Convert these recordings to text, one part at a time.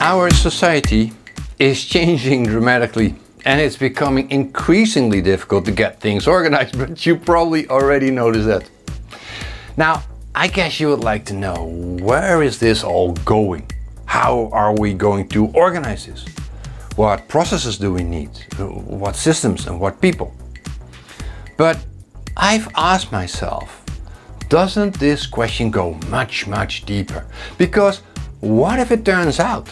Our society is changing dramatically and it's becoming increasingly difficult to get things organized, but you probably already noticed that. Now, I guess you would like to know, where is this all going? How are we going to organize this? What processes do we need? What systems and what people? But I've asked myself, doesn't this question go much, much deeper? Because what if it turns out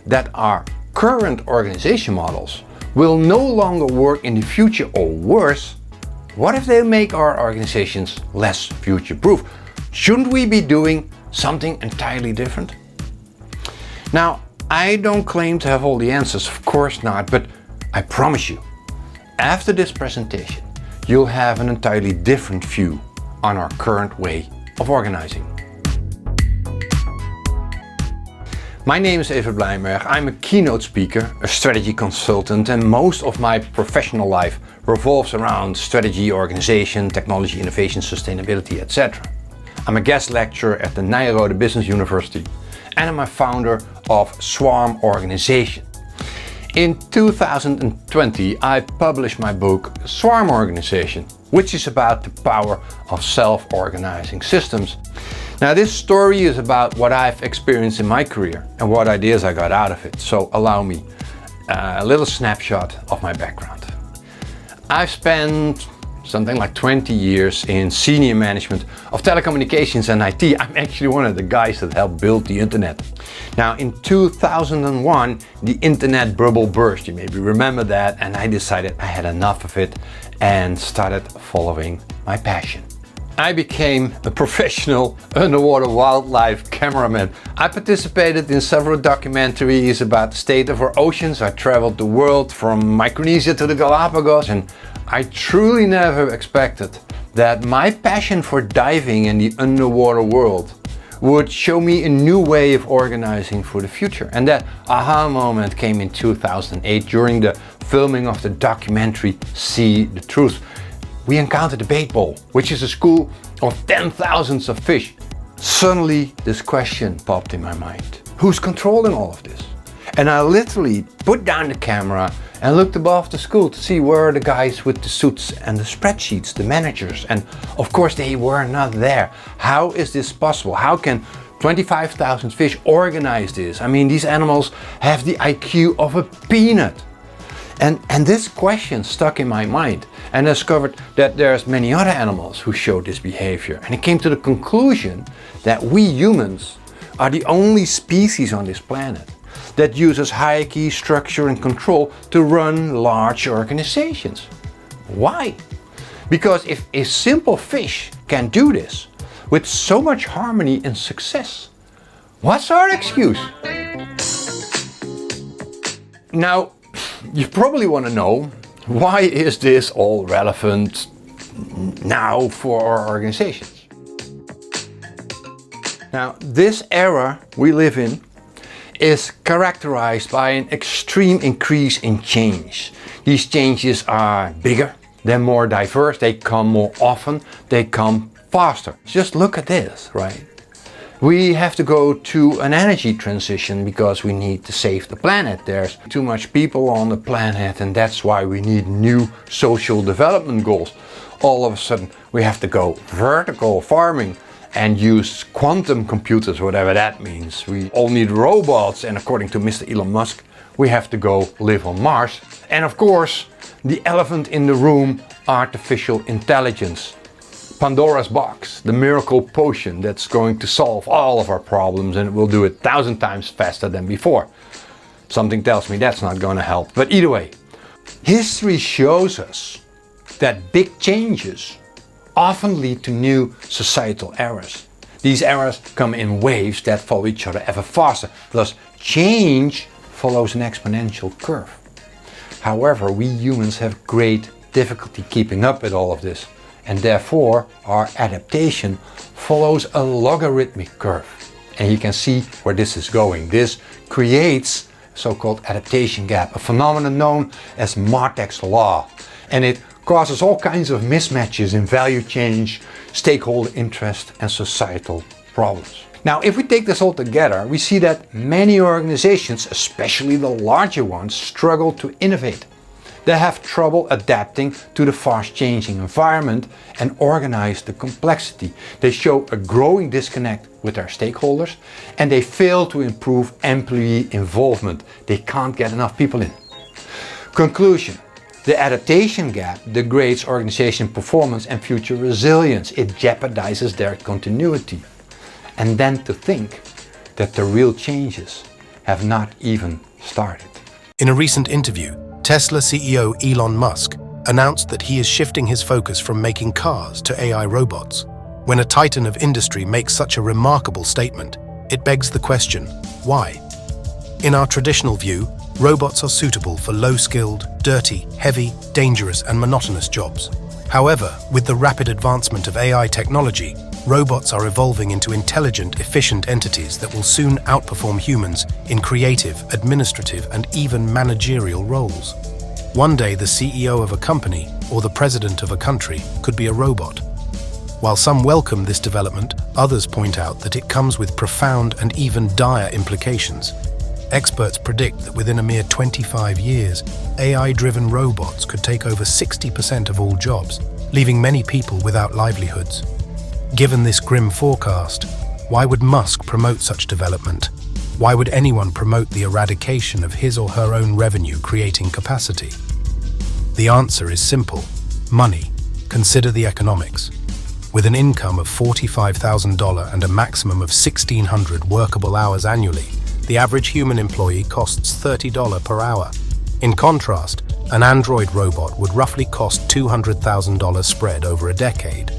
that our current organization models will no longer work in the future, or worse, what if they make our organizations less future-proof? Shouldn't we be doing something entirely different? Now, I don't claim to have all the answers, of course not, but I promise you, after this presentation, you'll have an entirely different view on our current way of organizing. My name is Evert. I'm a keynote speaker, a strategy consultant, and most of my professional life revolves around strategy, organization, technology, innovation, sustainability, etc. I'm a guest lecturer at the Nijrode Business University, and I'm a founder of Swarm Organization. In 2020, I published my book Swarm Organization, which is about the power of self-organizing systems. Now, this story is about what I've experienced in my career and what ideas I got out of it. So allow me a little snapshot of my background. I've spent something like 20 years in senior management of telecommunications and IT. I'm actually one of the guys that helped build the internet. Now, in 2001, the internet bubble burst. You maybe remember that, and I decided I had enough of it and started following my passion. I became a professional underwater wildlife cameraman. I participated in several documentaries about the state of our oceans. I traveled the world from Micronesia to the Galapagos, and I truly never expected that my passion for diving in the underwater world would show me a new way of organizing for the future. And that aha moment came in 2008 during the filming of the documentary See the Truth. We encountered a bait bowl, which is a school of 10,000s of fish. Suddenly, this question popped in my mind. Who's controlling all of this? And I literally put down the camera and looked above the school to see where are the guys with the suits and the spreadsheets, the managers. And of course, they were not there. How is this possible? How can 25,000 fish organize this? I mean, these animals have the IQ of a peanut. And this question stuck in my mind, and I discovered that there's many other animals who show this behavior. And I came to the conclusion that we humans are the only species on this planet that uses hierarchy, structure and control to run large organizations. Why? Because if a simple fish can do this with so much harmony and success, what's our excuse? Now, you probably want to know, why is this all relevant now for our organizations? Now, this era we live in is characterized by an extreme increase in change. These changes are bigger, they're more diverse, they come more often, they come faster. Just look at this, right? We have to go to an energy transition because we need to save the planet. There's too much people on the planet, and that's why we need new social development goals. All of a sudden we have to go vertical farming and use quantum computers, whatever that means. We all need robots, and according to Mr. Elon Musk, we have to go live on Mars. And of course, the elephant in the room, artificial intelligence. Pandora's box, the miracle potion that's going to solve all of our problems, and it will do it 1,000 times faster than before. Something tells me that's not going to help. But either way, history shows us that big changes often lead to new societal eras. These eras come in waves that follow each other ever faster. Thus, change follows an exponential curve. However, we humans have great difficulty keeping up with all of this, and therefore our adaptation follows a logarithmic curve. And you can see where this is going. This creates a so-called adaptation gap, a phenomenon known as Martek's law. And it causes all kinds of mismatches in value change, stakeholder interest and societal problems. Now, if we take this all together, we see that many organizations, especially the larger ones, struggle to innovate. They have trouble adapting to the fast-changing environment and organize the complexity. They show a growing disconnect with their stakeholders and they fail to improve employee involvement. They can't get enough people in. Conclusion: the adaptation gap degrades organization performance and future resilience. It jeopardizes their continuity. And then to think that the real changes have not even started. In a recent interview, Tesla CEO Elon Musk announced that he is shifting his focus from making cars to AI robots. When a titan of industry makes such a remarkable statement, it begs the question, why? In our traditional view, robots are suitable for low-skilled, dirty, heavy, dangerous and monotonous jobs. However, with the rapid advancement of AI technology, robots are evolving into intelligent, efficient entities that will soon outperform humans in creative, administrative, and even managerial roles. One day, the CEO of a company or the president of a country could be a robot. While some welcome this development, others point out that it comes with profound and even dire implications. Experts predict that within a mere 25 years, AI-driven robots could take over 60% of all jobs, leaving many people without livelihoods. Given this grim forecast, why would Musk promote such development? Why would anyone promote the eradication of his or her own revenue-creating capacity? The answer is simple: money. Consider the economics. With an income of $45,000 and a maximum of 1,600 workable hours annually, the average human employee costs $30 per hour. In contrast, an android robot would roughly cost $200,000 spread over a decade.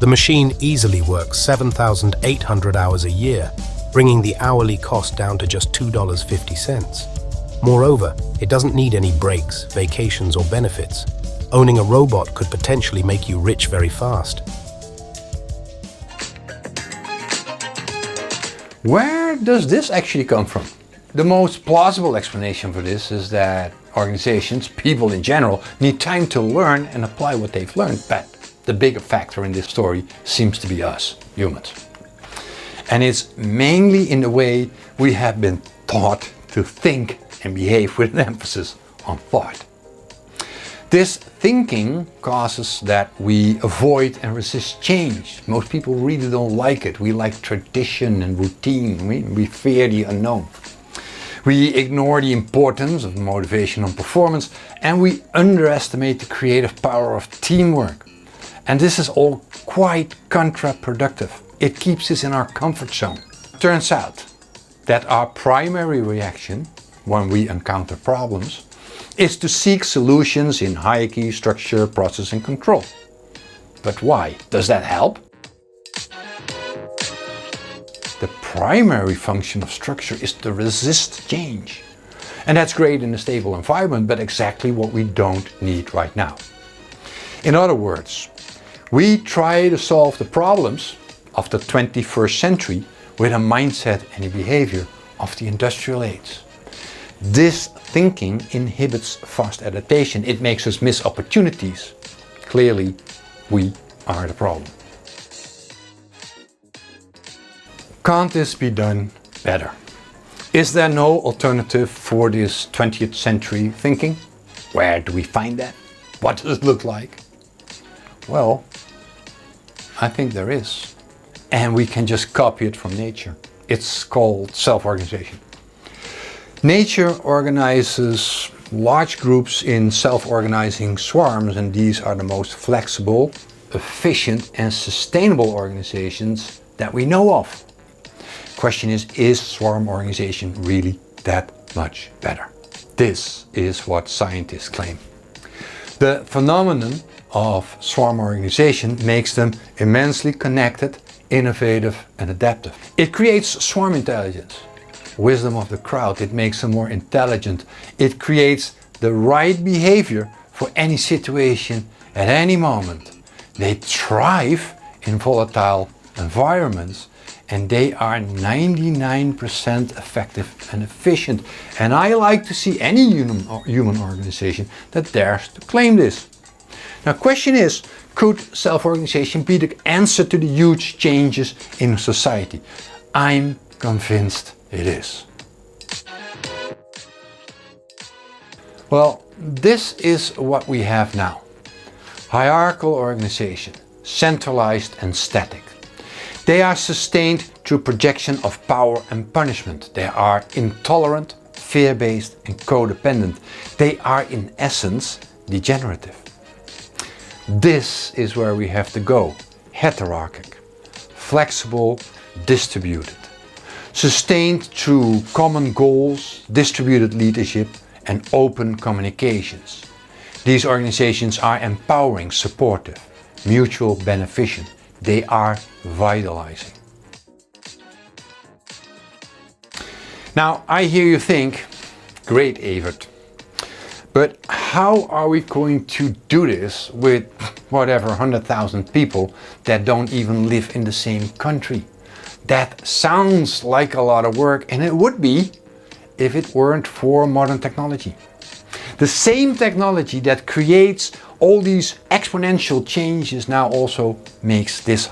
The machine easily works 7,800 hours a year, bringing the hourly cost down to just $2.50. Moreover, it doesn't need any breaks, vacations, or benefits. Owning a robot could potentially make you rich very fast. Where does this actually come from? The most plausible explanation for this is that organizations, people in general, need time to learn and apply what they've learned, but the bigger factor in this story seems to be us, humans. And it's mainly in the way we have been taught to think and behave, with an emphasis on thought. This thinking causes that we avoid and resist change. Most people really don't like it. We like tradition and routine. We fear the unknown. We ignore the importance of motivation and performance, and we underestimate the creative power of teamwork. And this is all quite counterproductive. It keeps us in our comfort zone. Turns out that our primary reaction when we encounter problems is to seek solutions in hierarchy, structure, process and control. But why? Does that help? The primary function of structure is to resist change. And that's great in a stable environment, but exactly what we don't need right now. In other words, we try to solve the problems of the 21st century with a mindset and a behavior of the industrial age. This thinking inhibits fast adaptation. It makes us miss opportunities. Clearly, we are the problem. Can't this be done better? Is there no alternative for this 20th century thinking? Where do we find that? What does it look like? Well, I think there is. And we can just copy it from nature. It's called self-organization. Nature organizes large groups in self-organizing swarms, and these are the most flexible, efficient and sustainable organizations that we know of. Question is swarm organization really that much better? This is what scientists claim. The phenomenon of swarm organization makes them immensely connected, innovative and adaptive. It creates swarm intelligence. Wisdom of the crowd. It makes them more intelligent. It creates the right behavior for any situation at any moment. They thrive in volatile environments and they are 99% effective and efficient. And I like to see any human organization that dares to claim this. Now, question is, could self-organization be the answer to the huge changes in society? I'm convinced it is. Well, this is what we have now. Hierarchical organization, centralized and static. They are sustained through projection of power and punishment. They are intolerant, fear-based and codependent. They are in essence degenerative. This is where we have to go. Heterarchic, flexible, distributed. Sustained through common goals, distributed leadership and open communications. These organizations are empowering, supportive, mutual beneficent. They are vitalizing. Now, I hear you think, great Evert, but how are we going to do this with whatever 100,000 people that don't even live in the same country? That sounds like a lot of work, and it would be if it weren't for modern technology. The same technology that creates all these exponential changes now also makes this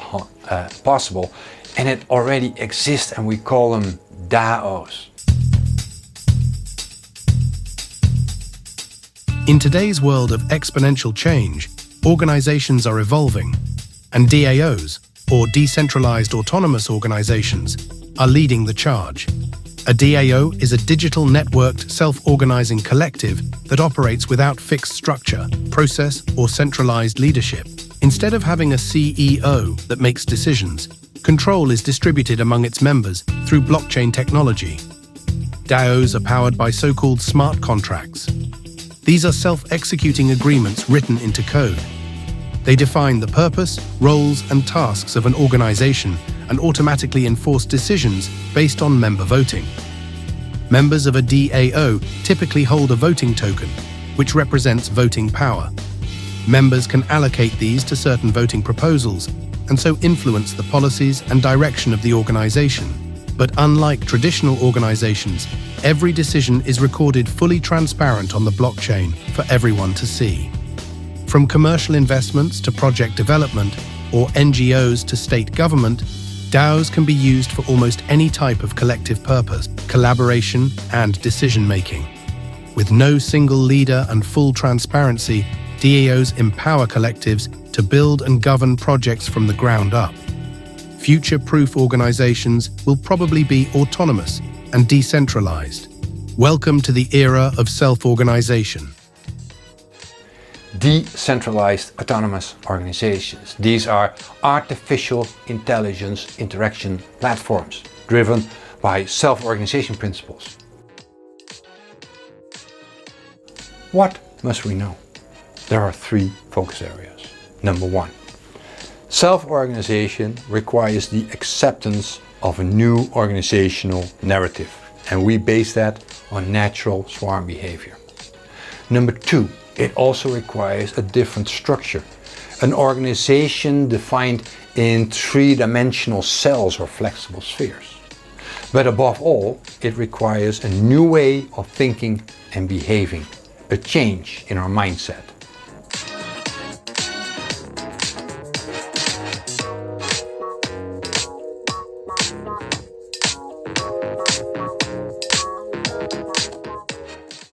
possible, and it already exists, and we call them DAOs. In today's world of exponential change, organizations are evolving, and DAOs, or decentralized autonomous organizations, are leading the charge. A DAO is a digital networked self-organizing collective that operates without fixed structure, process, or centralized leadership. Instead of having a CEO that makes decisions, control is distributed among its members through blockchain technology. DAOs are powered by so-called smart contracts. These are self-executing agreements written into code. They define the purpose, roles, and tasks of an organization and automatically enforce decisions based on member voting. Members of a DAO typically hold a voting token, which represents voting power. Members can allocate these to certain voting proposals and so influence the policies and direction of the organization. But unlike traditional organizations, every decision is recorded fully transparent on the blockchain for everyone to see. From commercial investments to project development, or NGOs to state government, DAOs can be used for almost any type of collective purpose, collaboration, and decision-making. With no single leader and full transparency, DAOs empower collectives to build and govern projects from the ground up. Future-proof organizations will probably be autonomous and decentralized. Welcome to the era of self-organization. Decentralized autonomous organizations. These are artificial intelligence interaction platforms driven by self-organization principles. What must we know? There are three focus areas. Number one, self-organization requires the acceptance of a new organizational narrative, and we base that on natural swarm behavior. Number two, it also requires a different structure, an organization defined in three-dimensional cells or flexible spheres. But above all, it requires a new way of thinking and behaving, a change in our mindset.